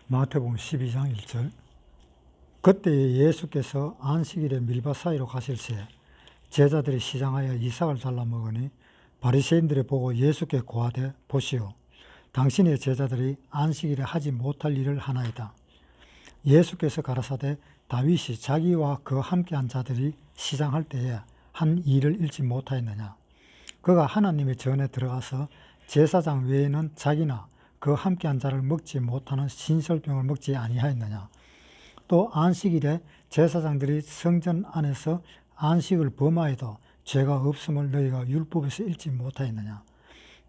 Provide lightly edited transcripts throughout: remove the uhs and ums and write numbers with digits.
마태복음 12장 1절. 그때 예수께서 안식일에 밀밭 사이로 가실새 제자들이 시장하여 이삭을 잘라 먹으니 바리새인들이 보고 예수께 고하되 보시오, 당신의 제자들이 안식일에 하지 못할 일을 하나이다. 예수께서 가라사대 다윗이 자기와 그 함께한 자들이 시장할 때에 한 일을 잃지 못하였느냐. 그가 하나님의 전에 들어가서 제사장 외에는 자기나 그 함께한 자를 먹지 못하는 신설병을 먹지 아니하였느냐. 또 안식일에 제사장들이 성전 안에서 안식을 범하여도 죄가 없음을 너희가 율법에서 읽지 못하였느냐.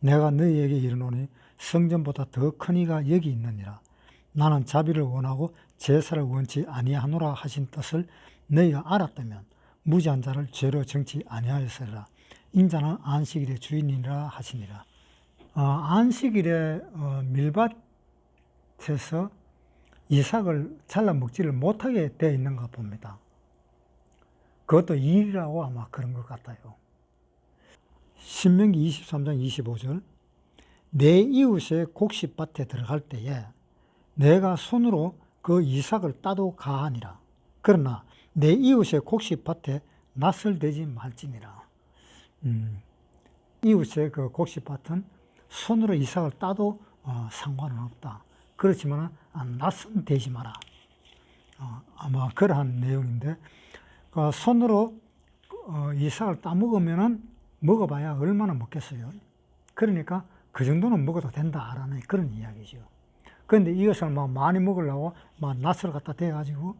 내가 너희에게 이르노니 성전보다 더 큰 이가 여기 있느니라. 나는 자비를 원하고 제사를 원치 아니하노라 하신 뜻을 너희가 알았다면 무지한 자를 죄로 정치 아니하였으리라. 인자는 안식일의 주인이라 하시니라. 안식일에 밀밭에서 이삭을 잘라 먹지를 못하게 되어 있는가 봅니다. 그것도 일이라고 아마 그런 것 같아요. 신명기 23장 25절. 내 이웃의 곡식밭에 들어갈 때에 내가 손으로 그 이삭을 따도 가하니라. 그러나 내 이웃의 곡식밭에 낯을 대지 말지니라. 이웃의 그 곡식밭은 손으로 이삭을 따도 상관은 없다. 그렇지만 낯은 대지 마라. 아마 그러한 내용인데, 손으로 이삭을 따먹으면은 먹어봐야 얼마나 먹겠어요. 그러니까 그 정도는 먹어도 된다라는 그런 이야기죠. 그런데 이것을 막 많이 먹으려고 막 낯을 갖다 대가지고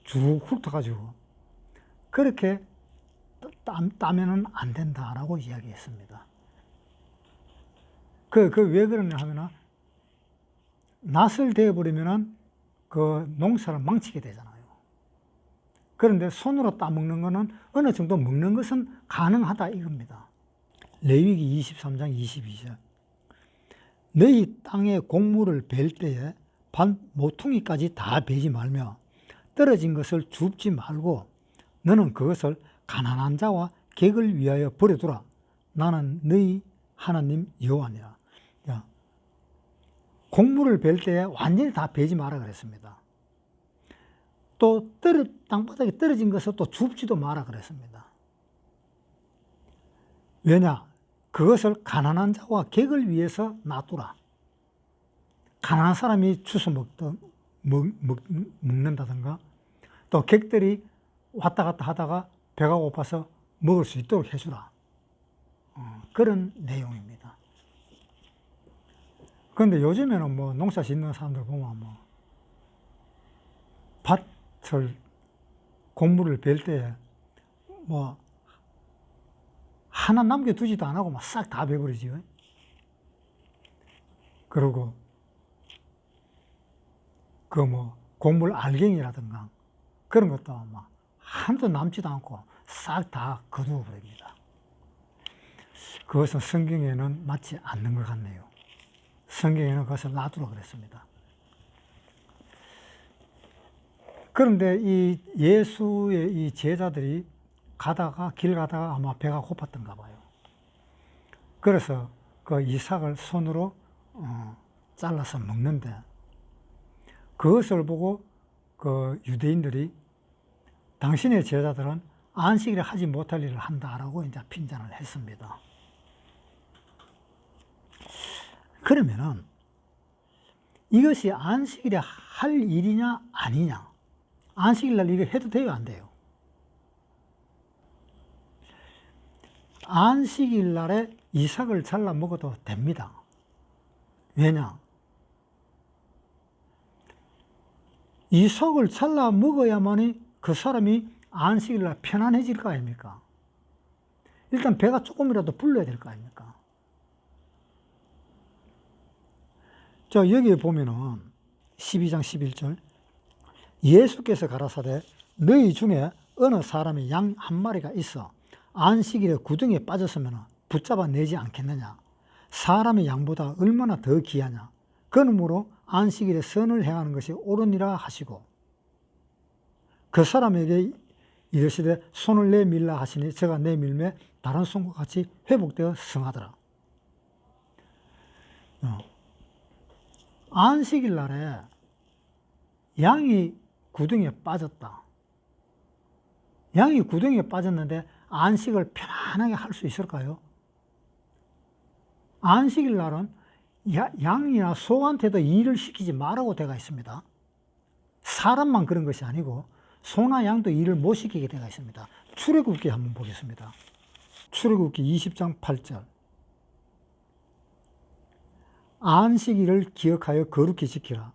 쭉 훑어가지고 그렇게 따면은 안 된다라고 이야기했습니다. 왜 그러냐 하면은 낯을 대버리면은 그 농사를 망치게 되잖아요. 그런데 손으로 따먹는 거는 어느 정도 먹는 것은 가능하다 이겁니다. 레위기 23장 22절. 너희 땅에 곡물을 벨 때에 반 모퉁이까지 다 베지 말며 떨어진 것을 줍지 말고 너는 그것을 가난한 자와 객을 위하여 버려두라. 나는 너희 하나님 여호와니라. 곡물을 벨 때에 완전히 다 베지 마라 그랬습니다. 또 땅바닥에 떨어진 것을 또 줍지도 마라 그랬습니다. 왜냐? 그것을 가난한 자와 객을 위해서 놔두라. 가난한 사람이 주워 먹는다든가 또 객들이 왔다 갔다 하다가 배가 고파서 먹을 수 있도록 해주라. 그런 내용입니다. 그런데 요즘에는 뭐 농사 짓는 사람들 보면 뭐 밭을 곡물을 벨 때 뭐 하나 남겨두지도 안 하고 막 싹 다 베버리지요. 그리고 그 뭐 곡물 알갱이라든가 그런 것도 막 한도 남지도 않고 싹 다 거두어 버립니다. 그것은 성경에는 맞지 않는 것 같네요. 성경에는 그것을 놔두라 그랬습니다. 그런데 이 예수의 이 제자들이 길 가다가 아마 배가 고팠던가 봐요. 그래서 그 이삭을 손으로 잘라서 먹는데 그것을 보고 그 유대인들이 당신의 제자들은 안식일에 하지 못할 일을 한다라고 이제 핀잔을 했습니다. 그러면은 이것이 안식일에 할 일이냐 아니냐? 안식일 날 이거 해도 돼요 안 돼요? 안식일 날에 이삭을 잘라 먹어도 됩니다. 왜냐? 이삭을 잘라 먹어야만이 그 사람이 안식일 날 편안해질 거 아닙니까? 일단 배가 조금이라도 불러야 될 거 아닙니까? 자, 여기에 보면은 12장 11절. 예수께서 가라사대 너희 중에 어느 사람이 양 한 마리가 있어 안식일에 구덩이에 빠졌으면 붙잡아 내지 않겠느냐. 사람의 양보다 얼마나 더 귀하냐. 그러므로 안식일에 선을 행하는 것이 옳으니라 하시고 그 사람에게 이르시되 손을 내밀라 하시니 저가 내밀매 다른 손과 같이 회복되어 성하더라. 안식일 날에 양이 구덩이에 빠졌다. 양이 구덩이에 빠졌는데 안식을 편안하게 할 수 있을까요? 안식일 날은 양이나 소한테도 일을 시키지 말라고 되어 있습니다. 사람만 그런 것이 아니고 소나 양도 일을 못 시키게 되어 있습니다. 출애굽기 한번 보겠습니다. 출애굽기 20장 8절. 안식일을 기억하여 거룩히 지키라.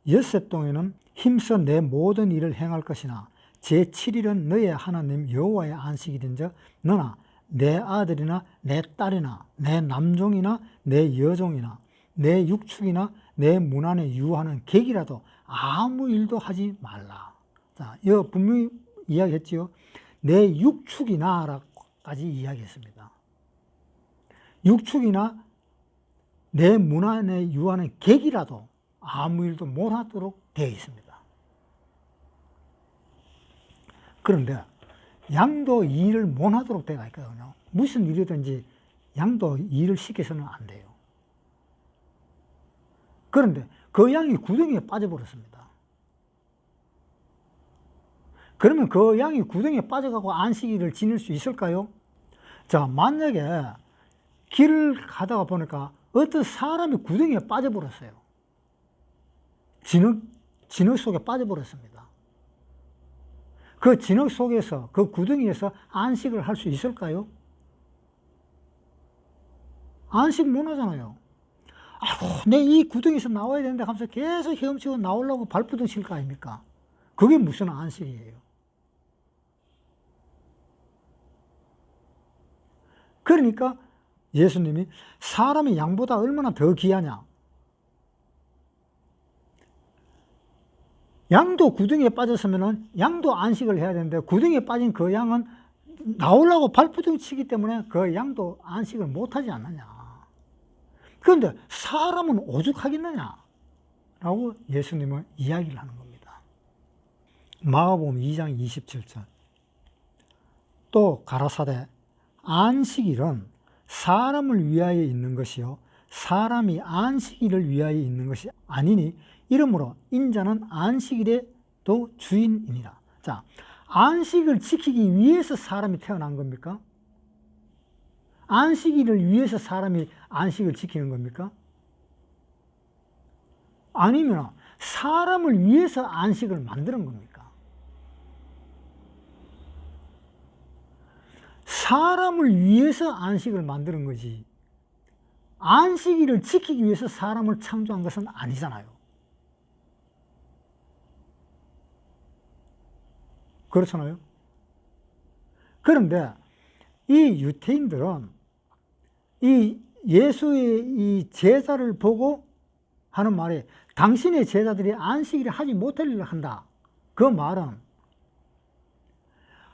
엿새 동에는 힘써 내 모든 일을 행할 것이나 제7일은 너의 하나님 여호와의 안식일인즉 너나 내 아들이나 내 딸이나 내 남종이나 내 여종이나 내 육축이나 내 문 안에 유하는 객이라도 아무 일도 하지 말라. 자, 이거 분명히 이야기했지요. 내 육축이나라고까지 이야기했습니다. 육축이나 내 문 안에 유하는 객이라도 아무 일도 못하도록 되어 있습니다. 그런데 양도 일을 못하도록 되어 있거든요. 무슨 일이든지 양도 일을 시켜서는 안 돼요. 그런데 그 양이 구덩이에 빠져버렸습니다. 그러면 그 양이 구덩이에 빠져가고 안식일을 지낼 수 있을까요? 자, 만약에 길을 가다가 보니까 어떤 사람이 구덩이에 빠져버렸어요. 진흙 속에 빠져버렸습니다. 그 진흙 속에서, 그 구덩이에서 안식을 할 수 있을까요? 안식 못 하잖아요. 아이고, 내 이 구덩이에서 나와야 되는데 하면서 계속 헤엄치고 나오려고 발버둥 칠 거 아닙니까? 그게 무슨 안식이에요? 그러니까 예수님이 사람이 양보다 얼마나 더 귀하냐? 양도 구덩이에 빠졌으면 양도 안식을 해야 되는데 구덩이에 빠진 그 양은 나오려고 발버둥 치기 때문에 그 양도 안식을 못하지 않느냐. 그런데 사람은 오죽하겠느냐 라고 예수님은 이야기를 하는 겁니다. 마가복음 2장 27절. 또 가라사대 안식일은 사람을 위하여 있는 것이요 사람이 안식일을 위하여 있는 것이 아니니 이러므로 인자는 안식일에도 주인이니라. 자, 안식을 지키기 위해서 사람이 태어난 겁니까? 안식일을 위해서 사람이 안식을 지키는 겁니까? 아니면 사람을 위해서 안식을 만드는 겁니까? 사람을 위해서 안식을 만드는 거지 안식일을 지키기 위해서 사람을 창조한 것은 아니잖아요. 그렇잖아요. 그런데 이 유태인들은 이 예수의 이 제자를 보고 하는 말이 당신의 제자들이 안식일에 하지 못할 일을 한다. 그 말은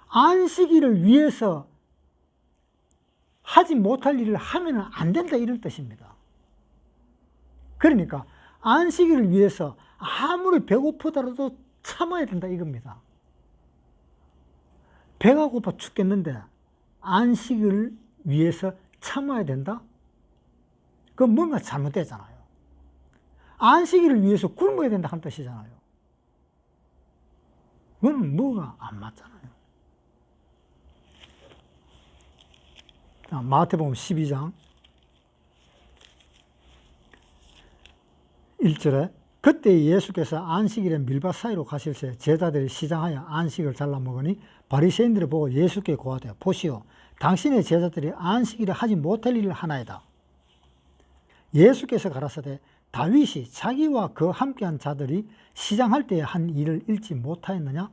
안식일을 위해서 하지 못할 일을 하면 안 된다 이런 뜻입니다. 그러니까 안식일을 위해서 아무리 배고프더라도 참아야 된다 이겁니다. 배가 고파 죽겠는데 안식을 위해서 참아야 된다? 그건 뭔가 잘못되잖아요. 안식일을 위해서 굶어야 된다 한 뜻이잖아요. 그건 뭐가 안 맞잖아요. 마태복음 12장 1절에 그때 예수께서 안식일에 밀밭 사이로 가실새 제자들이 시장하여 안식을 잘라 먹으니 바리새인들을 보고 예수께 고하되 보시오 당신의 제자들이 안식일에 하지 못할 일을 하나이다. 예수께서 가라사대 다윗이 자기와 그 함께한 자들이 시장할 때에 한 일을 잃지 못하였느냐?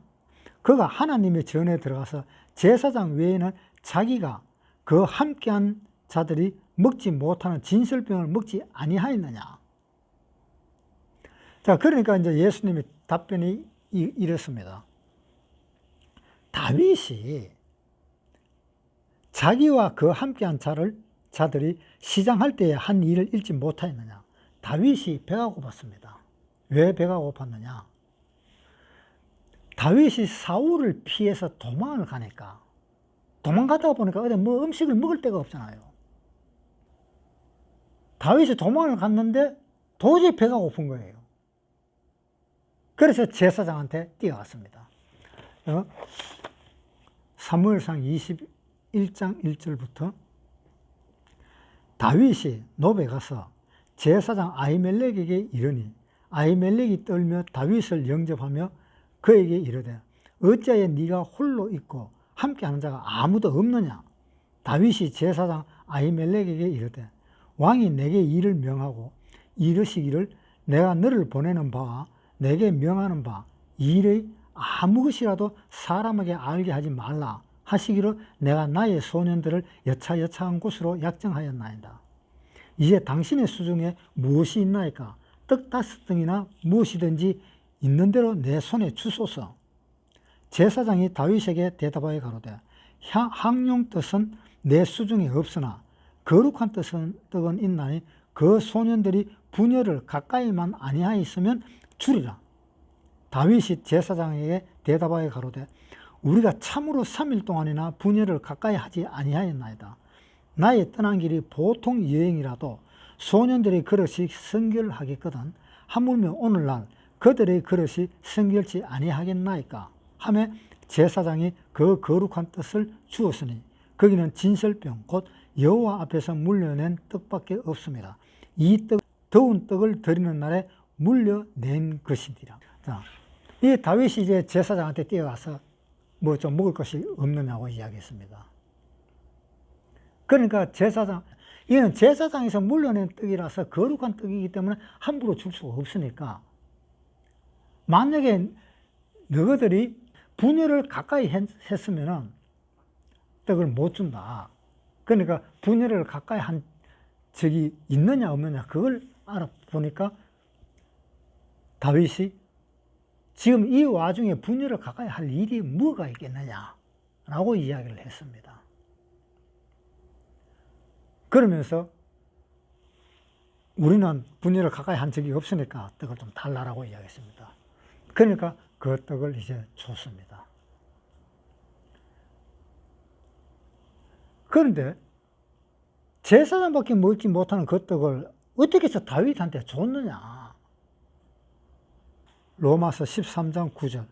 그가 하나님의 전에 들어가서 제사장 외에는 자기가 그 함께한 자들이 먹지 못하는 진설병을 먹지 아니하였느냐? 자, 그러니까 이제 예수님의 답변이 이렇습니다. 다윗이 자기와 그 함께한 자들이 시장할 때에 한 일을 잃지 못하였느냐? 다윗이 배가 고팠습니다. 왜 배가 고팠느냐? 다윗이 사울을 피해서 도망을 가니까 도망가다 보니까 어디 뭐 음식을 먹을 데가 없잖아요. 다윗이 도망을 갔는데 도저히 배가 고픈 거예요. 그래서 제사장한테 뛰어갔습니다. 사무엘상 21장 1절부터 다윗이 노베 가서 제사장 아히멜렉에게 이르니 아히멜렉이 떨며 다윗을 영접하며 그에게 이르되 어찌하여 네가 홀로 있고 함께하는 자가 아무도 없느냐. 다윗이 제사장 아히멜렉에게 이르되 왕이 내게 일을 명하고 이르시기를 내가 너를 보내는 바와 내게 명하는 바 이 일의 아무 것이라도 사람에게 알게 하지 말라 하시기로 내가 나의 소년들을 여차여차한 곳으로 약정하였나이다. 이제 당신의 수중에 무엇이 있나이까? 떡 5덩이나 무엇이든지 있는 대로 내 손에 주소서. 제사장이 다윗에게 대답하여 가로되 향용 뜻은 내 수중에 없으나 거룩한 떡은 있나니 그 소년들이 분열을 가까이만 아니하였으면 주리라. 다윗이 제사장에게 대답하여 가로되 우리가 참으로 3일 동안이나 분열을 가까이 하지 아니하였나이다. 나의 떠난 길이 보통 여행이라도 소년들의 그릇이 성결하겠거든 하물며 오늘날 그들의 그릇이 성결치 아니하겠나이까 하며 제사장이 그 거룩한 뜻을 주었으니 거기는 진설병 곧 여호와 앞에서 물려낸 떡밖에 없습니다. 이 떡, 더운 떡을 드리는 날에 물려낸 것이니라. 자, 이 다윗이 이제 제사장한테 뛰어가서 뭐 좀 먹을 것이 없느냐고 이야기했습니다. 그러니까 이는 제사장에서 물려낸 떡이라서 거룩한 떡이기 때문에 함부로 줄 수가 없으니까 만약에 너희들이 분열을 가까이 했으면은 떡을 못 준다. 그러니까 분열을 가까이 한 적이 있느냐 없느냐 그걸 알아보니까 다윗이 지금 이 와중에 분열을 가까이 할 일이 뭐가 있겠느냐라고 이야기를 했습니다. 그러면서 우리는 분열을 가까이 한 적이 없으니까 떡을 좀 달라라고 이야기했습니다. 그러니까 그 떡을 이제 줬습니다. 그런데 제사장밖에 먹지 못하는 그 떡을 어떻게 해서 다윗한테 줬느냐. 로마서 13장 9절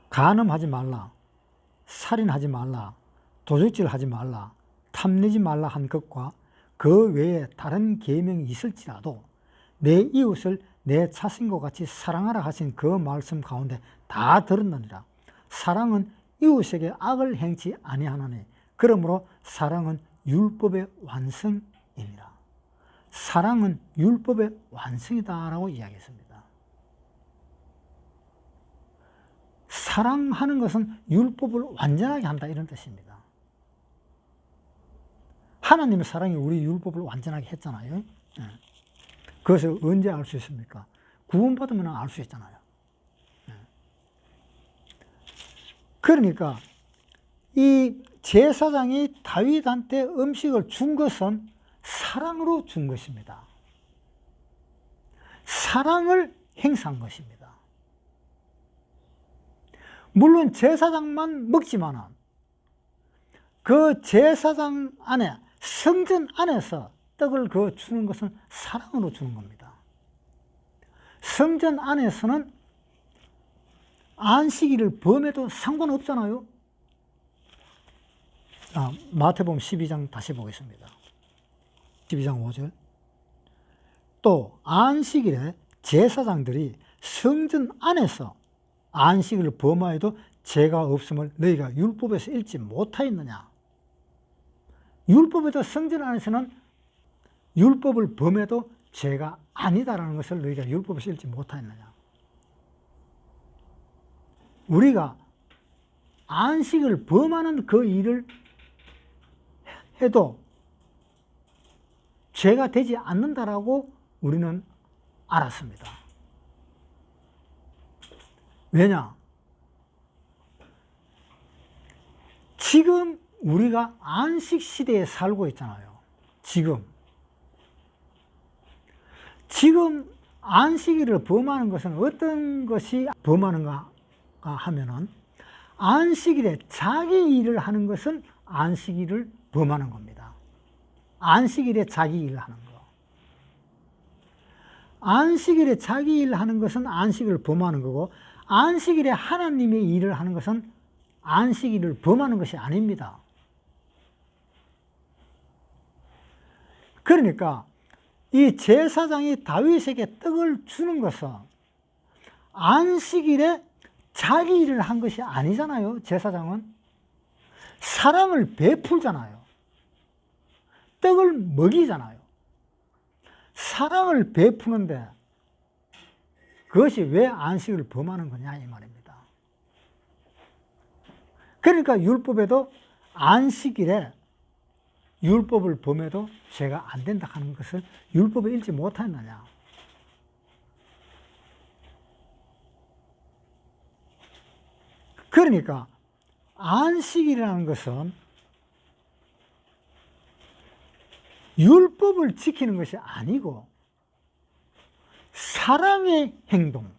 간음하지 말라, 살인하지 말라, 도둑질하지 말라, 탐내지 말라 한 것과 그 외에 다른 계명이 있을지라도 내 이웃을 내 자신과 같이 사랑하라 하신 그 말씀 가운데 다 들었느니라. 사랑은 이웃에게 악을 행치 아니하나니 그러므로 사랑은 율법의 완성이니라. 사랑은 율법의 완성이다라고 이야기했습니다. 사랑하는 것은 율법을 완전하게 한다 이런 뜻입니다. 하나님의 사랑이 우리 율법을 완전하게 했잖아요. 그것을 언제 알 수 있습니까? 구원받으면 알 수 있잖아요. 그러니까 이 제사장이 다윗한테 음식을 준 것은 사랑으로 준 것입니다. 사랑을 행사한 것입니다. 물론 제사장만 먹지만은 그 제사장 안에 성전 안에서 떡을 그 주는 것은 사랑으로 주는 겁니다. 성전 안에서는 안식일을 범해도 상관없잖아요. 마태복음 12장 다시 보겠습니다. 12장 5절 또 안식일에 제사장들이 성전 안에서 안식일을 범하여도 죄가 없음을 너희가 율법에서 읽지 못하였느냐. 율법에도 성전 안에서는 율법을 범해도 죄가 아니다라는 것을 너희가 율법에서 읽지 못하였느냐. 우리가 안식을 범하는 그 일을 해도 죄가 되지 않는다라고 우리는 알았습니다. 왜냐? 지금 우리가 안식 시대에 살고 있잖아요. 지금 안식일을 범하는 것은 어떤 것이 범하는가 하면은 안식일에 자기 일을 하는 것은 안식일을 범하는 겁니다. 안식일에 자기 일을 하는 거. 안식일에 자기 일 하는 것은 안식일을 범하는 거고, 안식일에 하나님의 일을 하는 것은 안식일을 범하는 것이 아닙니다. 그러니까 이 제사장이 다윗에게 떡을 주는 것은 안식일에 자기 일을 한 것이 아니잖아요. 제사장은 사랑을 베풀잖아요. 떡을 먹이잖아요. 사랑을 베푸는데 그것이 왜 안식을 범하는 거냐 이 말입니다. 그러니까 율법에도 안식일에 율법을 범해도 죄가 안 된다 하는 것을 율법에 읽지 못했느냐. 그러니까 안식일이라는 것은 율법을 지키는 것이 아니고 사랑의 행동,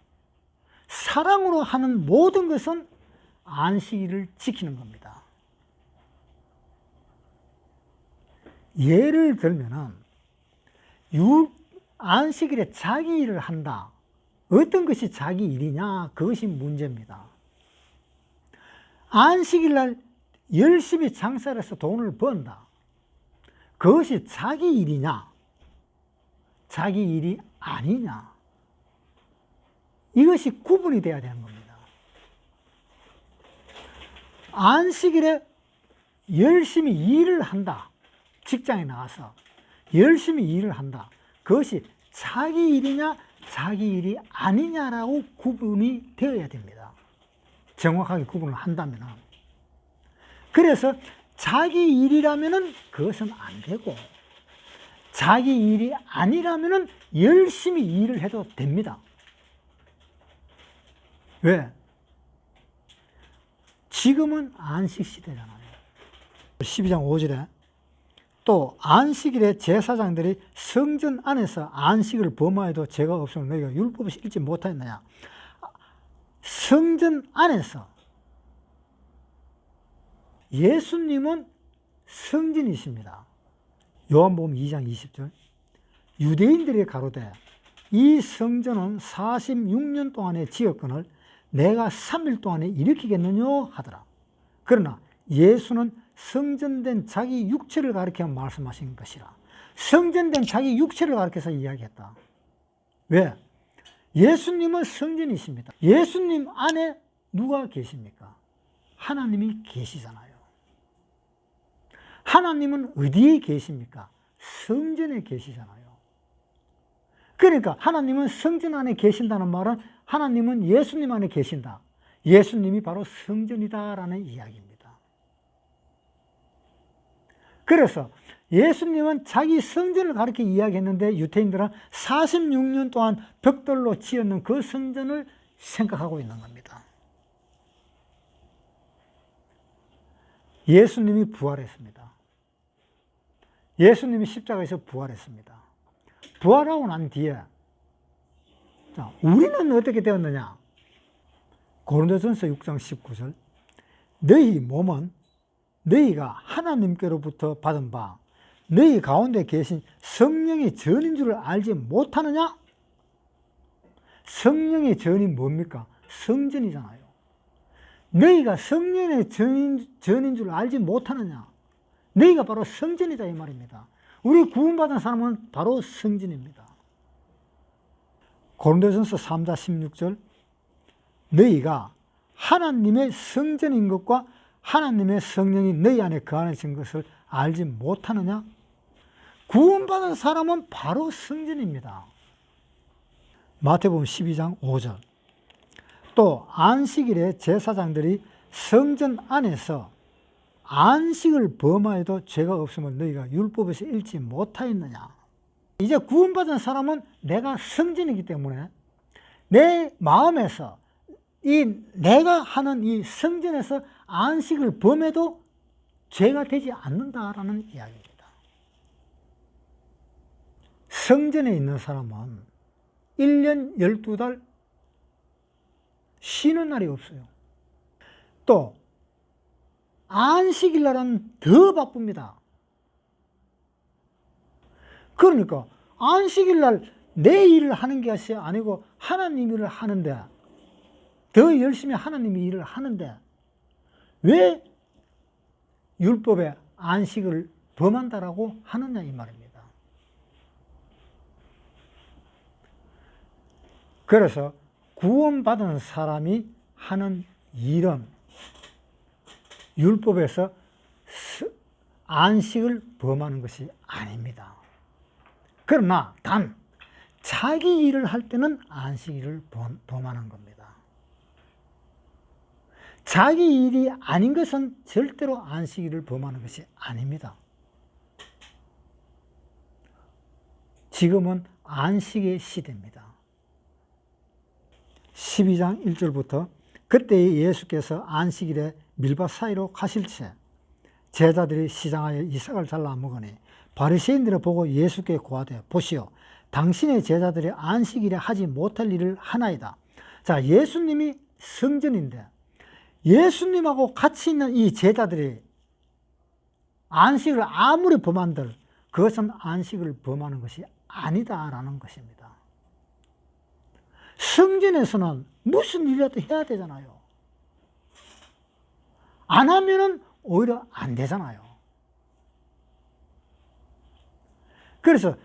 사랑으로 하는 모든 것은 안식일을 지키는 겁니다. 예를 들면은 안식일에 자기 일을 한다. 어떤 것이 자기 일이냐? 그것이 문제입니다. 안식일 날 열심히 장사를 해서 돈을 번다. 그것이 자기 일이냐? 자기 일이 아니냐? 이것이 구분이 돼야 되는 겁니다. 안식일에 열심히 일을 한다. 직장에 나가서 열심히 일을 한다. 그것이 자기 일이냐, 자기 일이 아니냐라고 구분이 되어야 됩니다. 정확하게 구분을 한다면. 그래서 자기 일이라면 그것은 안 되고, 자기 일이 아니라면 열심히 일을 해도 됩니다. 왜? 지금은 안식 시대잖아요. 12장 5절에 또 안식일에 제사장들이 성전 안에서 안식을 범하여도 죄가 없으면 너희가 율법을 읽지 못하였느냐. 성전 안에서 예수님은 성전이십니다. 요한복음 2장 20절 유대인들이 가로되 이 성전은 46년 동안의 지었건을 내가 3일 동안에 일으키겠느냐 하더라. 그러나 예수는 성전된 자기 육체를 가리켜 말씀하신 것이라. 성전된 자기 육체를 가리켜서 이야기했다. 왜? 예수님은 성전이십니다. 예수님 안에 누가 계십니까? 하나님이 계시잖아요. 하나님은 어디에 계십니까? 성전에 계시잖아요. 그러니까 하나님은 성전 안에 계신다는 말은 하나님은 예수님 안에 계신다. 예수님이 바로 성전이다라는 이야기입니다. 그래서 예수님은 자기 성전을 가리켜 이야기했는데 유대인들은 46년 동안 벽돌로 지었는 그 성전을 생각하고 있는 겁니다. 예수님이 부활했습니다. 예수님이 십자가에서 부활했습니다. 부활하고 난 뒤에 자, 우리는 어떻게 되었느냐? 고린도전서 6장 19절 너희 몸은 너희가 하나님께로부터 받은 바 너희 가운데 계신 성령의 전인 줄을 알지 못하느냐? 성령의 전이 뭡니까? 성전이잖아요. 너희가 성령의 전인 줄 알지 못하느냐? 너희가 바로 성전이다 이 말입니다. 우리 구원받은 사람은 바로 성전입니다. 고린도전서 3장 16절 너희가 하나님의 성전인 것과 하나님의 성령이 너희 안에 거하신 것을 알지 못하느냐? 구원받은 사람은 바로 성전입니다. 마태복음 12장 5절 또 안식일에 제사장들이 성전 안에서 안식을 범하여도 죄가 없으면 너희가 율법에서 읽지 못하였느냐? 이제 구원받은 사람은 내가 성전이기 때문에 내 마음에서 내가 하는 이 성전에서 안식을 범해도 죄가 되지 않는다라는 이야기입니다. 성전에 있는 사람은 1년 12달 쉬는 날이 없어요. 또 안식일 날은 더 바쁩니다. 그러니까 안식일 날 내 일을 하는 것이 아니고 하나님 일을 하는데, 더 열심히 하나님의 일을 하는데 왜 율법의 안식을 범한다라고 하느냐 이 말입니다. 그래서 구원받은 사람이 하는 일은 율법에서 안식을 범하는 것이 아닙니다. 그러나 단 자기 일을 할 때는 안식일을 범하는 겁니다. 자기 일이 아닌 것은 절대로 안식일을 범하는 것이 아닙니다. 지금은 안식의 시대입니다. 12장 1절부터 그때 예수께서 안식일에 밀밭 사이로 가실새 제자들이 시장하여 이삭을 잘라 먹으니 바리새인들을 보고 예수께 고하되 보시오 당신의 제자들이 안식일에 하지 못할 일을 하나이다. 자, 예수님이 성전인데 예수님하고 같이 있는 이 제자들이 안식을 아무리 범한들 그것은 안식을 범하는 것이 아니다라는 것입니다. 성전에서는 무슨 일이라도 해야 되잖아요. 안 하면은 오히려 안 되잖아요. 그래서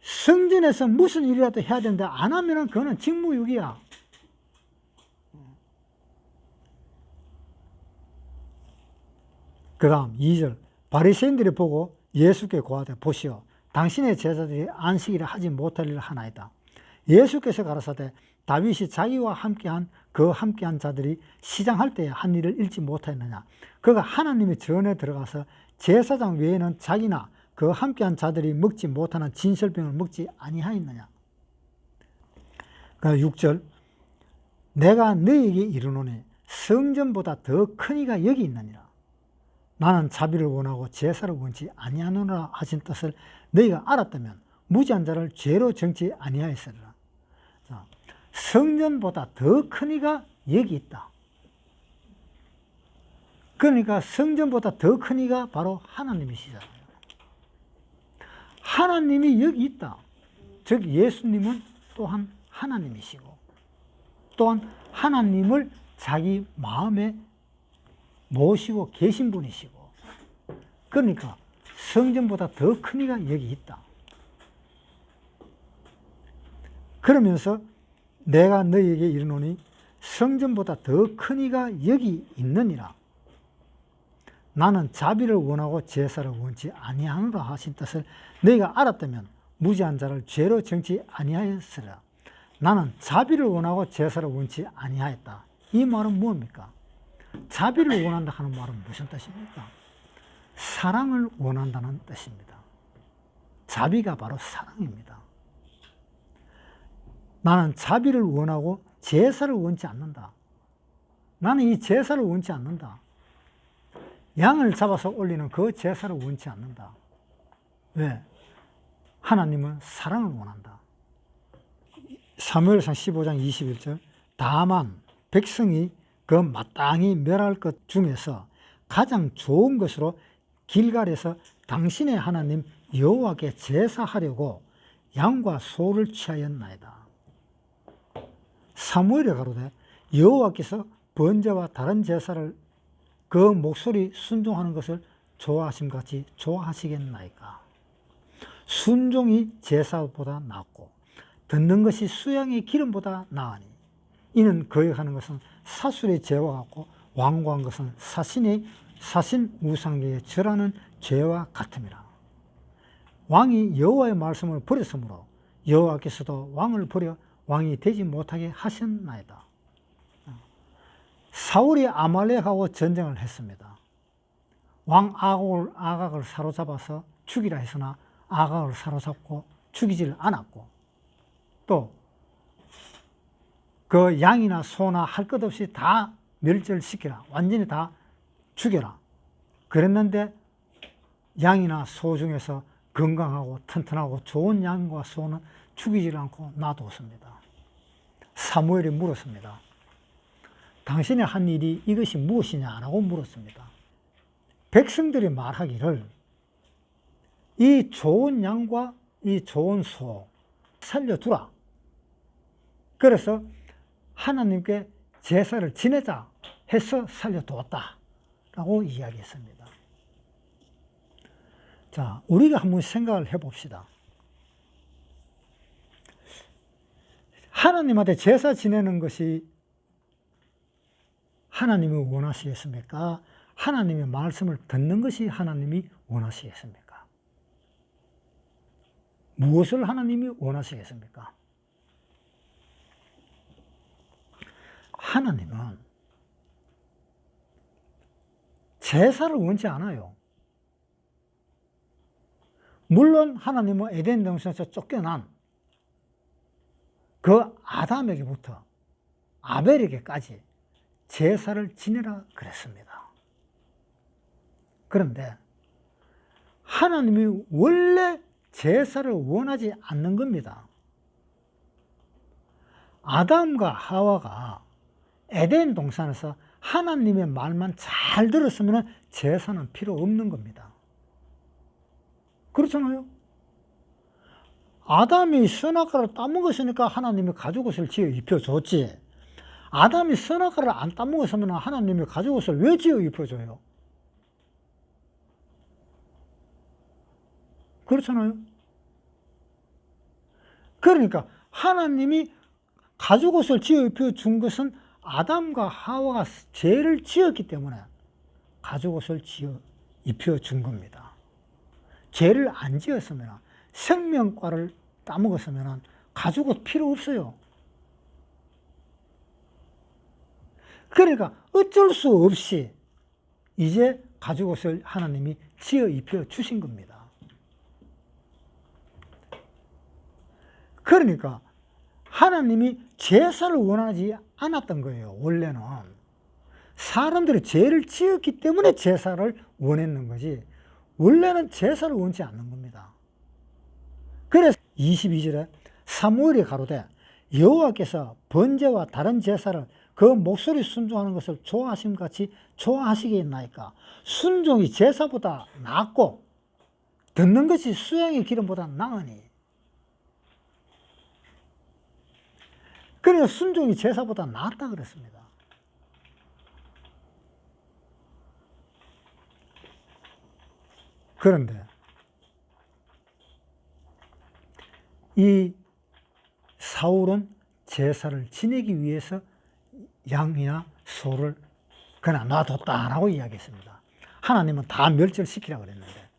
성전에서 무슨 일이라도 해야 되는데 안 하면은 그거는 직무유기야. 그 다음 2절 바리새인들이 보고 예수께 고하되 보시오 당신의 제자들이 안식일에 하지 못할 일을 하나이다. 예수께서 가라사대 다윗이 자기와 함께한 자들이 시장할 때에 한 일을 잃지 못하였느냐. 그가 하나님의 전에 들어가서 제사장 외에는 자기나 그 함께한 자들이 먹지 못하는 진설병을 먹지 아니하였느냐. 그 6절 내가 너희에게 이르노니 성전보다 더 큰 이가 여기 있느니라. 나는 자비를 원하고 제사를 원치 아니하노라 하신 뜻을 너희가 알았다면 무지한 자를 죄로 정치 아니하였으리라. 성전보다 더 큰 이가 여기 있다. 그러니까 성전보다 더 큰 이가 바로 하나님이시잖아요. 하나님이 여기 있다. 즉 예수님은 또한 하나님이시고 또한 하나님을 자기 마음에 모시고 계신 분이시고 그러니까 성전보다 더 큰 이가 여기 있다. 그러면서 내가 너희에게 이르노니 성전보다 더 큰 이가 여기 있느니라. 나는 자비를 원하고 제사를 원치 아니하노라 하신 뜻을 너희가 알았다면 무지한 자를 죄로 정치 아니하였으리라. 나는 자비를 원하고 제사를 원치 아니하였다. 이 말은 뭡니까? 자비를 원한다 하는 말은 무슨 뜻입니까? 사랑을 원한다는 뜻입니다. 자비가 바로 사랑입니다. 나는 자비를 원하고 제사를 원치 않는다. 나는 이 제사를 원치 않는다. 양을 잡아서 올리는 그 제사를 원치 않는다. 왜? 하나님은 사랑을 원한다. 사무엘상 15장 21절 다만 백성이 그 마땅히 멸할 것 중에서 가장 좋은 것으로 길갈에서 당신의 하나님 여호와께 제사하려고 양과 소를 취하였나이다. 사무엘에 가로되 여호와께서 번제와 다른 제사를 그 목소리 순종하는 것을 좋아하심같이 좋아하시겠나이까. 순종이 제사보다 낫고 듣는 것이 수양의 기름보다 나으니 이는 거역하는 것은 사술의 죄와 같고 완고한 것은 사신 우상에게 절하는 죄와 같음이라. 왕이 여호와의 말씀을 버렸으므로 여호와께서도 왕을 버려 왕이 되지 못하게 하셨나이다. 사울이 아말렉하고 전쟁을 했습니다. 왕 아각을 사로잡아서 죽이라 했으나 아각을 사로잡고 죽이질 않았고 또 그 양이나 소나 할 것 없이 다 멸절시키라. 완전히 다 죽여라. 그랬는데 양이나 소 중에서 건강하고 튼튼하고 좋은 양과 소는 죽이질 않고 놔뒀습니다. 사무엘이 물었습니다. 당신의 한 일이 이것이 무엇이냐라고 물었습니다. 백성들이 말하기를 이 좋은 양과 이 좋은 소, 살려주라. 그래서 하나님께 제사를 지내자 해서 살려두었다 라고 이야기했습니다. 자, 우리가 한번 생각을 해봅시다. 하나님한테 제사 지내는 것이 하나님이 원하시겠습니까? 하나님의 말씀을 듣는 것이 하나님이 원하시겠습니까? 무엇을 하나님이 원하시겠습니까? 하나님은 제사를 원치 않아요. 물론 하나님은 에덴 동산에서 쫓겨난 그 아담에게부터 아벨에게까지 제사를 지내라 그랬습니다. 그런데 하나님이 원래 제사를 원하지 않는 겁니다. 아담과 하와가 에덴 동산에서 하나님의 말만 잘 들었으면 제사는 필요 없는 겁니다. 그렇잖아요? 아담이 선악과를 따먹었으니까 하나님이 가죽옷을 지어 입혀줬지. 아담이 선악과를 안 따먹었으면 하나님이 가죽옷을 왜 지어 입혀줘요? 그렇잖아요? 그러니까 하나님이 가죽옷을 지어 입혀준 것은 아담과 하와가 죄를 지었기 때문에 가죽옷을 지어 입혀준 겁니다. 죄를 안 지었으면, 생명과를 따먹었으면 가죽옷 필요 없어요. 그러니까 어쩔 수 없이 이제 가죽옷을 하나님이 지어 입혀 주신 겁니다. 그러니까 하나님이 제사를 원하지 않았던 거예요. 원래는 사람들이 죄를 지었기 때문에 제사를 원했는 거지, 원래는 제사를 원치 않는 겁니다. 그래서 22절에 사무엘이 가로되 여호와께서 번제와 다른 제사를 그 목소리 순종하는 것을 좋아하심 같이 좋아하시겠나이까. 순종이 제사보다 낫고 듣는 것이 수양의 기름보다 나으니. 그래서 순종이 제사보다 낫다 그랬습니다. 그런데 이 사울은 제사를 지내기 위해서 양이나 소를 그냥 놔뒀다라고 이야기했습니다. 하나님은 다 멸절시키라고 그랬는데.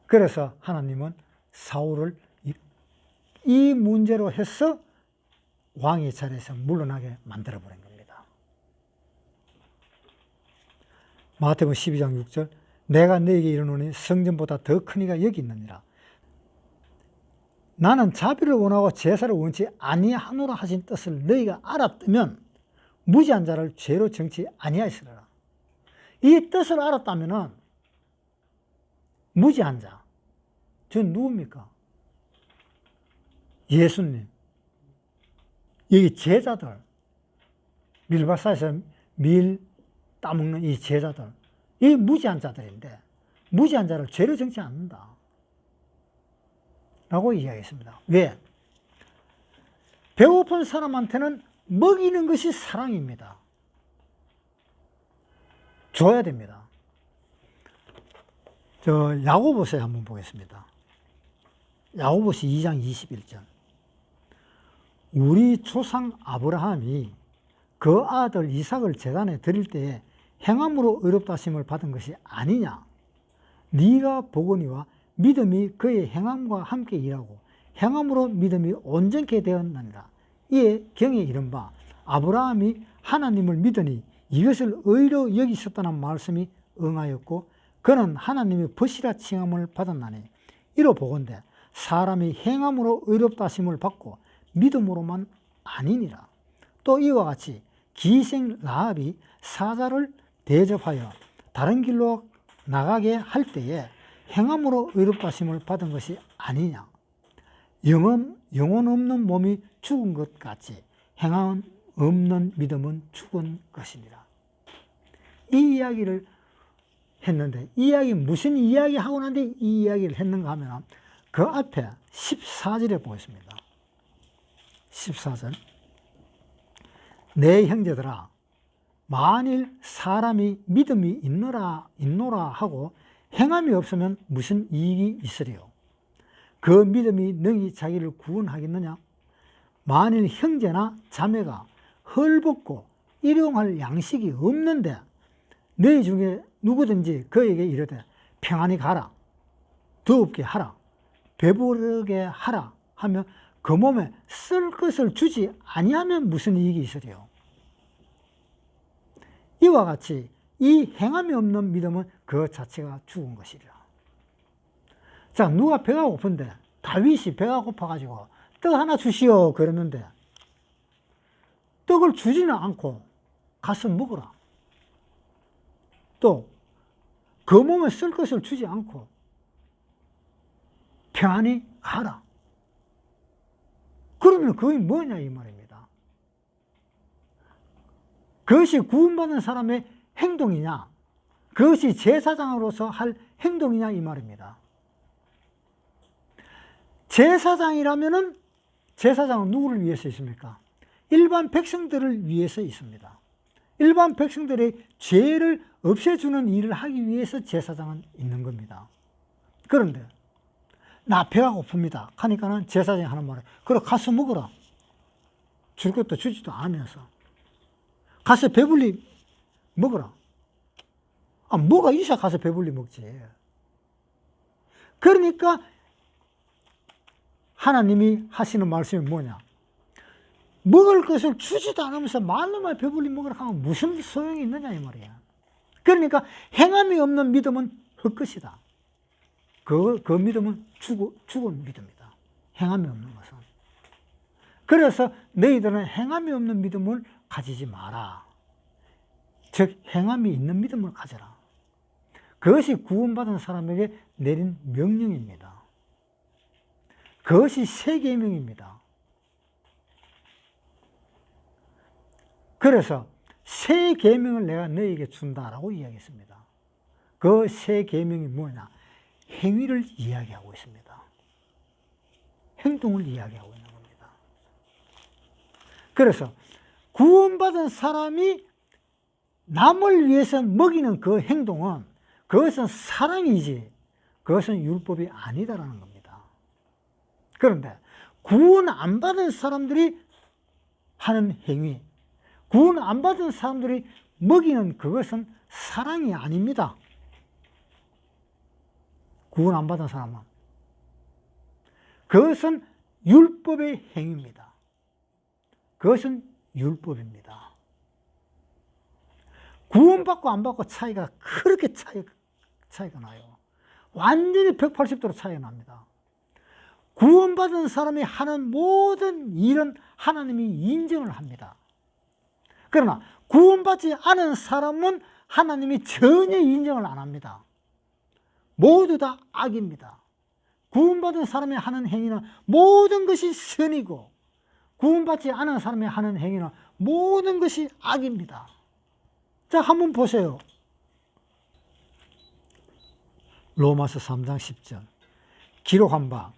그래서 하나님은 사울을 이 문제로 해서 왕의 자리에서 물러나게 만들어버린 겁니다. 마태복음 12장 6절 내가 너에게 이르노니 성전보다 더 큰 이가 여기 있느니라. 나는 자비를 원하고 제사를 원치 아니하노라 하신 뜻을 너희가 알았다면 무지한 자를 죄로 정치 아니하시리라. 이 뜻을 알았다면 무지한 자, 저 누굽니까? 예수님. 여기 제자들, 밀밭에서 밀 따먹는 이 제자들, 이 무지한 자들인데 무지한 자를 죄로 정치 않는다 라고 이야기했습니다. 왜? 배고픈 사람한테는 먹이는 것이 사랑입니다. 줘야 됩니다. 야고보서 한번 보겠습니다. 야고보서 2장 21절. 우리 조상 아브라함이 그 아들 이삭을 제단에 드릴 때에 행함으로 의롭다 하심을 받은 것이 아니냐. 네가 보거니와 믿음이 그의 행함과 함께 일하고 행함으로 믿음이 온전케 되었느니라. 이에 경에 이른 바 아브라함이 하나님을 믿으니 이것을 의로 여기셨다는 말씀이 응하였고 그는 하나님의 벗이라 칭함을 받았나니 이로 보건대 사람이 행함으로 의롭다 하심을 받고 믿음으로만 아니니라. 또 이와 같이 기생 라합이 사자를 대접하여 다른 길로 나가게 할 때에 행함으로 의롭다 하심을 받은 것이 아니냐. 영혼 없는 몸이 죽은 것 같이 행함 없는 믿음은 죽은 것이니라. 이 이야기를 했는데, 이 이야기 무슨 이야기 하고 난데 이 이야기를 했는가 하면 그 앞에 14절에 보겠습니다. 14절. 내 형제들아, 만일 사람이 믿음이 있노라 하고 행함이 없으면 무슨 이익이 있으리요? 그 믿음이 능히 자기를 구원하겠느냐? 만일 형제나 자매가 헐벗고 일용할 양식이 없는데 너희 중에 누구든지 그에게 이르되 평안히 가라, 더웁게 하라, 배부르게 하라 하면 그 몸에 쓸 것을 주지 아니하면 무슨 이익이 있으리요? 이와 같이 이 행함이 없는 믿음은 그 자체가 죽은 것이라. 자, 누가 배가 고픈데, 다윗이 배가 고파가지고 떡 하나 주시오 그러는데 떡을 주지는 않고 가서 먹어라. 또 그 몸에 쓸 것을 주지 않고 평안히 가라. 그러면 그게 뭐냐 이 말입니다. 그것이 구원받은 사람의 행동이냐, 그것이 제사장으로서 할 행동이냐 이 말입니다. 제사장이라면은 제사장은 누구를 위해서 있습니까? 일반 백성들을 위해서 있습니다. 일반 백성들의 죄를 없애주는 일을 하기 위해서 제사장은 있는 겁니다. 그런데 나 배가 고픕니다 하니까는 제사장이 하는 말은 그래 가서 먹어라. 줄 것도 주지도 않으면서 가서 배불리 먹어라. 아, 뭐가 있어야 가서 배불리 먹지. 그러니까 하나님이 하시는 말씀이 뭐냐? 먹을 것을 주지도 않으면서 말로만 배불리 먹으라 하면 무슨 소용이 있느냐 이 말이야. 그러니까 행함이 없는 믿음은 헛것이다. 그 믿음은 죽은 믿음이다. 행함이 없는 것은. 그래서 너희들은 행함이 없는 믿음을 가지지 마라. 즉 행함이 있는 믿음을 가져라. 그것이 구원받은 사람에게 내린 명령입니다. 그것이 새 계명입니다. 그래서 새 계명을 내가 너희에게 준다라고 이야기했습니다. 그 새 계명이 뭐냐? 행위를 이야기하고 있습니다. 행동을 이야기하고 있는 겁니다. 그래서 구원받은 사람이 남을 위해서 먹이는 그 행동은 그것은 사랑이지 그것은 율법이 아니다라는 겁니다. 그런데 구원 안 받은 사람들이 하는 행위, 구원 안 받은 사람들이 먹이는 그것은 사랑이 아닙니다. 구원 안 받은 사람은. 그것은 율법의 행위입니다. 그것은 율법입니다. 구원받고 안 받고 차이가 그렇게 차이가 나요. 완전히 180도로 차이가 납니다. 구원받은 사람이 하는 모든 일은 하나님이 인정을 합니다. 그러나 구원받지 않은 사람은 하나님이 전혀 인정을 안 합니다. 모두 다 악입니다. 구원받은 사람이 하는 행위는 모든 것이 선이고 구원받지 않은 사람이 하는 행위는 모든 것이 악입니다. 자, 한번 보세요. 로마서 3장 10절 기록한 바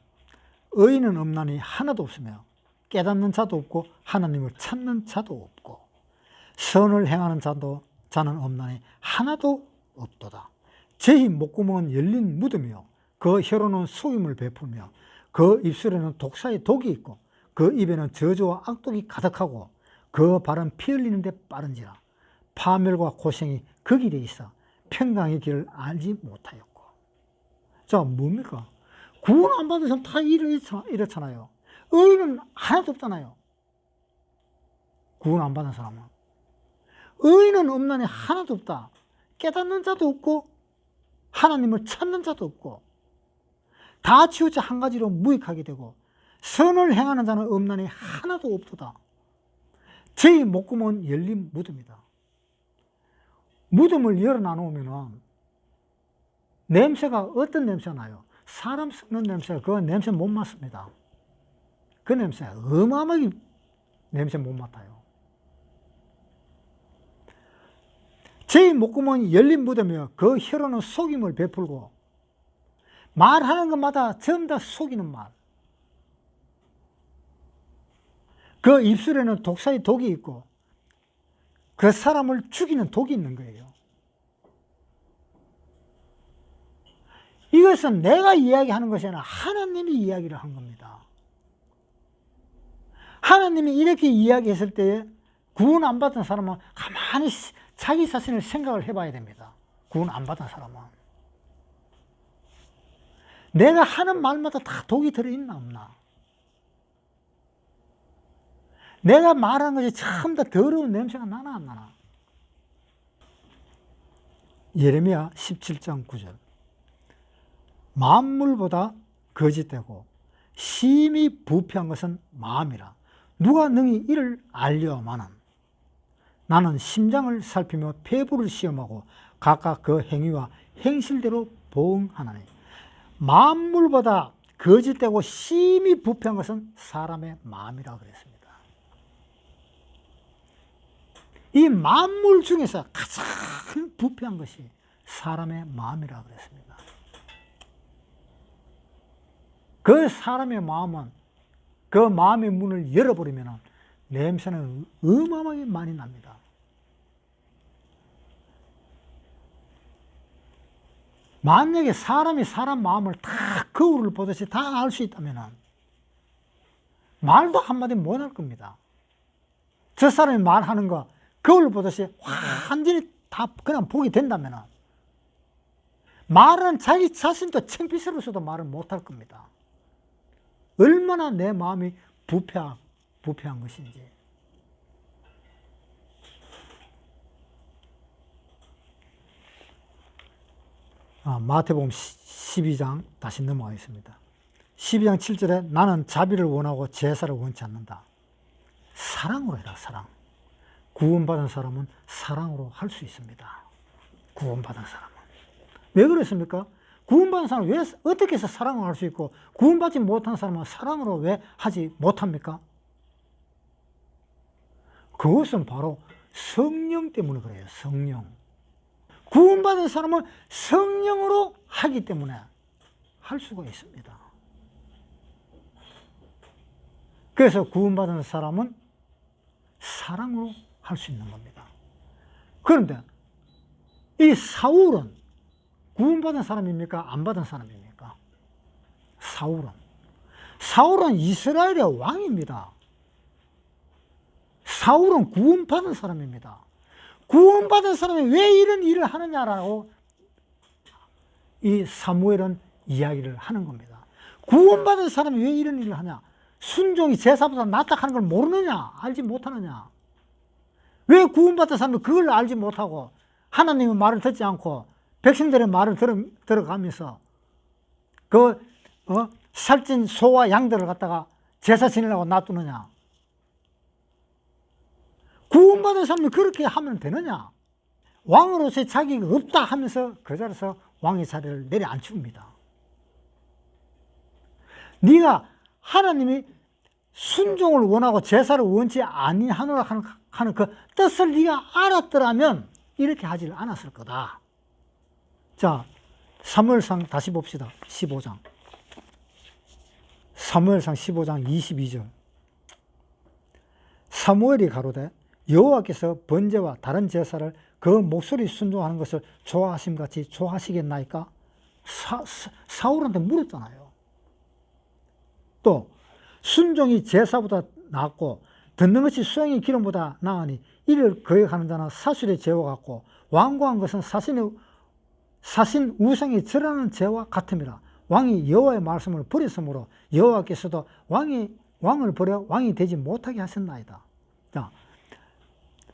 의인은 없나니 하나도 없으며 깨닫는 자도 없고 하나님을 찾는 자도 없고 선을 행하는 자는 없나니 하나도 없도다. 저희 목구멍은 열린 무덤이요 그 혀로는 속임을 베풀며 그 입술에는 독사의 독이 있고 그 입에는 저주와 악독이 가득하고 그 발은 피 흘리는 데 빠른지라 파멸과 고생이 그 길에 있어 평강의 길을 알지 못하였고. 자, 뭡니까? 구원 안 받은 사람 다 이렇잖아요. 의인은 하나도 없잖아요. 구원 안 받은 사람은. 의인은 없나니 하나도 없다. 깨닫는 자도 없고 하나님을 찾는 자도 없고 다 치우쳐 한 가지로 무익하게 되고 선을 행하는 자는 없나니 하나도 없도다. 저희 목구멍은 열린 무덤이다. 무덤을 열어놔 놓으면 냄새가 어떤 냄새가 나요? 사람 썩는 냄새가 그 냄새 못 맡습니다. 그 냄새 어마어마하게 냄새 못 맡아요. 저희 목구멍이 열린 무덤이요 그 혀로는 속임을 베풀고 말하는 것마다 전부 다 속이는 말. 그 입술에는 독사의 독이 있고 그 사람을 죽이는 독이 있는 거예요. 이것은 내가 이야기하는 것이 아니라 하나님이 이야기를 한 겁니다. 하나님이 이렇게 이야기했을 때에 구원 안 받은 사람은 가만히 자기 자신을 생각을 해봐야 됩니다. 구원 안 받은 사람은. 내가 하는 말마다 다 독이 들어있나 없나? 내가 말하는 것이 전부 다 더러운 냄새가 나나 안 나나? 예레미야 17장 9절. 만물보다 거짓되고 심히 부패한 것은 마음이라. 누가 능히 이를 알려마는. 나는 심장을 살피며 폐부를 시험하고 각각 그 행위와 행실대로 보응하나니. 만물보다 거짓되고 심히 부패한 것은 사람의 마음이라 그랬습니다. 이 만물 중에서 가장 부패한 것이 사람의 마음이라 그랬습니다. 그 사람의 마음은 그 마음의 문을 열어버리면 냄새는 어마어마하게 많이 납니다. 만약에 사람이 사람 마음을 다 거울을 보듯이 다 알 수 있다면 말도 한마디 못 할 겁니다. 저 사람이 말하는 거 거울 보듯이 완전히 다 그냥 보게 된다면 말은 자기 자신도 창피스러워서도 말을 못 할 겁니다. 얼마나 내 마음이 부패한 것인지. 마태복음 12장 다시 넘어가겠습니다. 12장 7절에 나는 자비를 원하고 제사를 원치 않는다. 사랑으로 해라, 사랑. 구원받은 사람은 사랑으로 할 수 있습니다. 구원받은 사람은. 왜 그렇습니까? 구원받은 사람은 왜 어떻게 해서 사랑을 할 수 있고 구원받지 못한 사람은 사랑으로 왜 하지 못합니까? 그것은 바로 성령 때문에 그래요. 성령. 구원받은 사람은 성령으로 하기 때문에 할 수가 있습니다. 그래서 구원받은 사람은 사랑으로 할 수 있는 겁니다. 그런데 이 사울은 구원받은 사람입니까? 안 받은 사람입니까? 사울은 이스라엘의 왕입니다. 사울은 구원받은 사람입니다. 구원받은 사람이 왜 이런 일을 하느냐라고 이 사무엘은 이야기를 하는 겁니다. 구원받은 사람이 왜 이런 일을 하냐? 순종이 제사보다 낫다 하는 걸 모르느냐? 알지 못하느냐? 왜 구원받은 사람이 그걸 알지 못하고 하나님의 말을 듣지 않고 백성들의 말을 들어가면서 살찐 소와 양들을 갖다가 제사 지내려고 놔두느냐? 구원받은 사람이 그렇게 하면 되느냐? 왕으로서의 자격이 없다 하면서 그 자리에서 왕의 자리를 내려앉힙니다. 네가 하나님이 순종을 원하고 제사를 원치 아니하노라 하는 그 뜻을 네가 알았더라면 이렇게 하지 않았을 거다. 자, 사무엘상 다시 봅시다. 15장. 사무엘상 15장 22절. 사무엘이 가로되 여호와께서 번제와 다른 제사를 그 목소리 순종하는 것을 좋아하심 같이 좋아하시겠나이까? 사울한테 물었잖아요. 또 순종이 제사보다 낫고 듣는 것이 수양의 기름보다 나으니 이를 거역하는 자는 사술의 죄와 같고 완고한 것은 사신 우상이 절하는 죄와 같음이라. 왕이 여호와의 말씀을 버렸으므로 여호와께서도 왕을 버려 왕이 되지 못하게 하셨나이다. 자,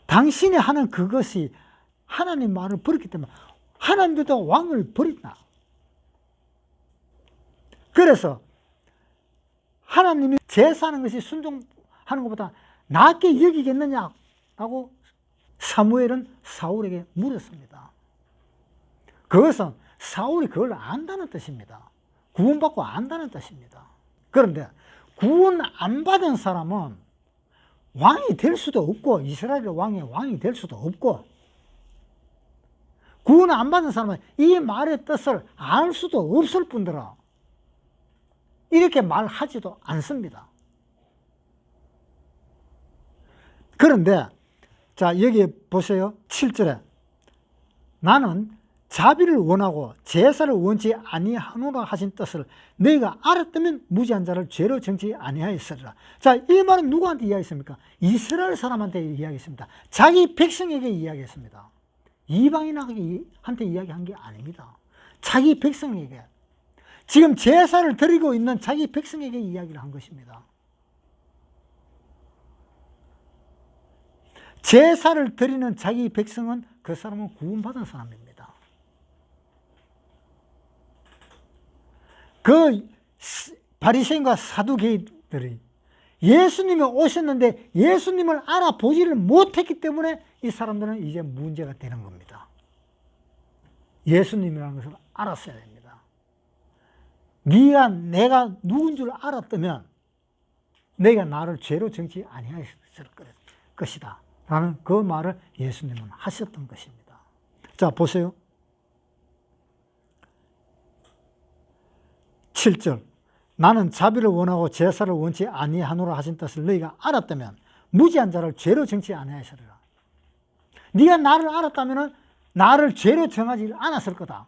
당신이 하는 그것이 하나님 말을 버렸기 때문에 하나님도 왕을 버린다. 그래서 하나님이 제사하는 것이 순종하는 것보다 낫게 여기겠느냐라고 사무엘은 사울에게 물었습니다. 그것은 사울이 그걸 안다는 뜻입니다. 구원받고 안다는 뜻입니다. 그런데 구원 안 받은 사람은 왕이 될 수도 없고 이스라엘의 왕이 될 수도 없고 구원 안 받은 사람은 이 말의 뜻을 알 수도 없을 뿐더러 이렇게 말하지도 않습니다. 그런데 자, 여기 보세요. 7절에 나는 자비를 원하고 제사를 원치 아니하노라 하신 뜻을 너희가 알았다면 무지한 자를 죄로 정지 아니하였으리라. 자, 이 말은 누구한테 이야기했습니까? 이스라엘 사람한테 이야기했습니다. 자기 백성에게 이야기했습니다. 이방인한테 이야기한 게 아닙니다. 자기 백성에게, 지금 제사를 드리고 있는 자기 백성에게 이야기를 한 것입니다. 제사를 드리는 자기 백성은 그 사람은 구원받은 사람입니다. 그 바리새인과 사두개인들이 예수님이 오셨는데 예수님을 알아보지를 못했기 때문에 이 사람들은 이제 문제가 되는 겁니다. 예수님이라는 것을 알았어야 됩니다. 내가 누군 줄 알았다면 내가 나를 죄로 정지 아니하였을 것이다 라는 그 말을 예수님은 하셨던 것입니다. 자, 보세요. 7절 나는 자비를 원하고 제사를 원치 아니하노라 하신 뜻을 너희가 알았다면 무지한 자를 죄로 정치 아니하였으리라. 네가 나를 알았다면 나를 죄로 정하지 않았을 거다.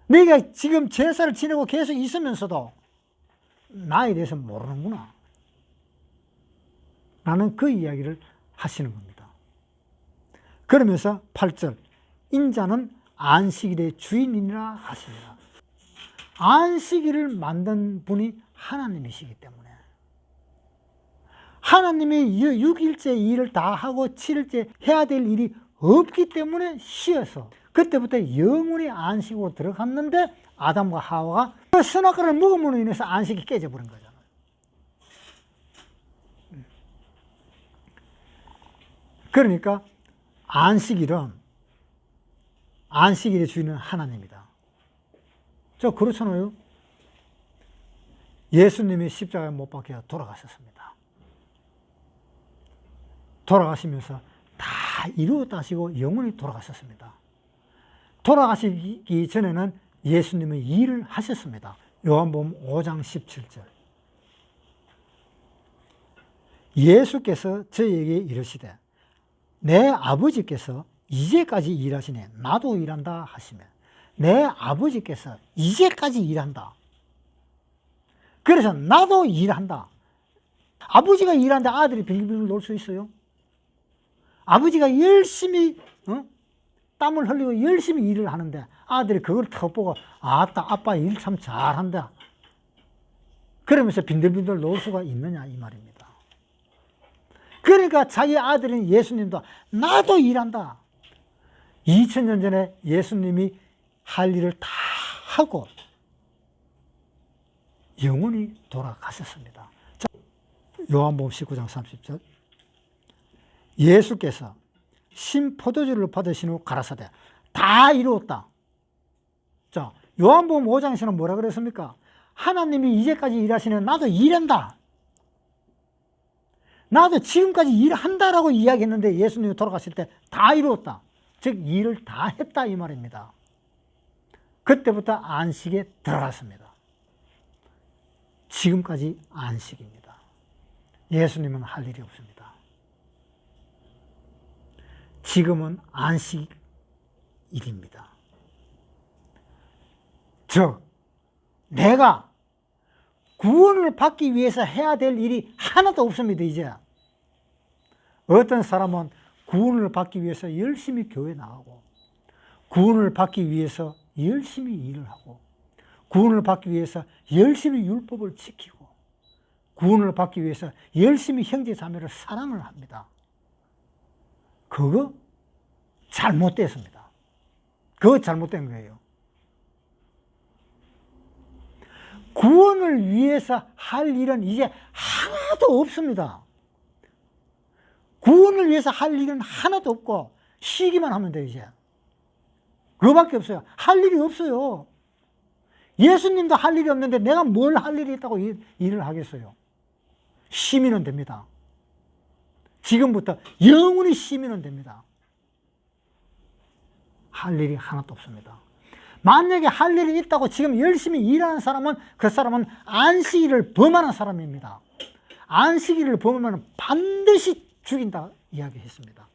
네가 지금 제사를 지내고 계속 있으면서도 나에 대해서 모르는구나 라는 그 이야기를 하시는 겁니다. 그러면서 8절 인자는 안식일의 주인이라 하시니라. 안식일을 만든 분이 하나님이시기 때문에 하나님이 6일째 일을 다 하고 7일째 해야 될 일이 없기 때문에 쉬어서 그때부터 영원히 안식으로 들어갔는데 아담과 하와가 그 선악과를 먹음으로 인해서 안식이 깨져버린 거잖아요. 그러니까 안식일의 주인은 하나님이다. 저 그렇잖아요. 예수님이 십자가에 못 박혀 돌아가셨습니다. 돌아가시면서 다 이루었다 하시고 영원히 돌아가셨습니다. 돌아가시기 전에는 예수님은 일을 하셨습니다. 요한복음 5장 17절 예수께서 저희에게 이르시되 내 아버지께서 이제까지 일하시네 나도 일한다 하시며 내 아버지께서 이제까지 일한다. 그래서 나도 일한다. 아버지가 일하는데 아들이 빙빙 놀 수 있어요? 아버지가 열심히 땀을 흘리고 열심히 일을 하는데 아들이 그걸 턱 보고 아따 아빠 일 참 잘한다 그러면서 빈들빈들 놀 수가 있느냐 이 말입니다. 그러니까 자기 아들인 예수님도 나도 일한다. 2000년 전에 예수님이 할 일을 다 하고 영원히 돌아가셨습니다. 자, 요한복음 19장 30절 예수께서 신포도주를 받으신 후 가라사대 다 이루었다. 자, 요한복음 5장에서는 뭐라 그랬습니까? 하나님이 이제까지 일하시는 나도 일한다. 나도 지금까지 일한다라고 이야기했는데 예수님이 돌아가실 때 다 이루었다. 즉 일을 다 했다 이 말입니다. 그때부터 안식에 들어갔습니다. 지금까지 안식입니다. 예수님은 할 일이 없습니다. 지금은 안식일입니다. 즉 내가 구원을 받기 위해서 해야 될 일이 하나도 없습니다. 이제 어떤 사람은 구원을 받기 위해서 열심히 교회 나가고 구원을 받기 위해서 열심히 일을 하고 구원을 받기 위해서 열심히 율법을 지키고 구원을 받기 위해서 열심히 형제 자매를 사랑을 합니다. 그거 잘못됐습니다. 그거 잘못된 거예요. 구원을 위해서 할 일은 이제 하나도 없습니다. 구원을 위해서 할 일은 하나도 없고 쉬기만 하면 돼요. 이제 그거밖에 없어요. 할 일이 없어요. 예수님도 할 일이 없는데 내가 뭘 할 일이 있다고 일을 하겠어요. 쉬면 됩니다. 지금부터 영원히 쉬면 됩니다. 할 일이 하나도 없습니다. 만약에 할 일이 있다고 지금 열심히 일하는 사람은 그 사람은 안식일을 범하는 사람입니다. 안식일을 범하면 반드시 죽인다 이야기했습니다.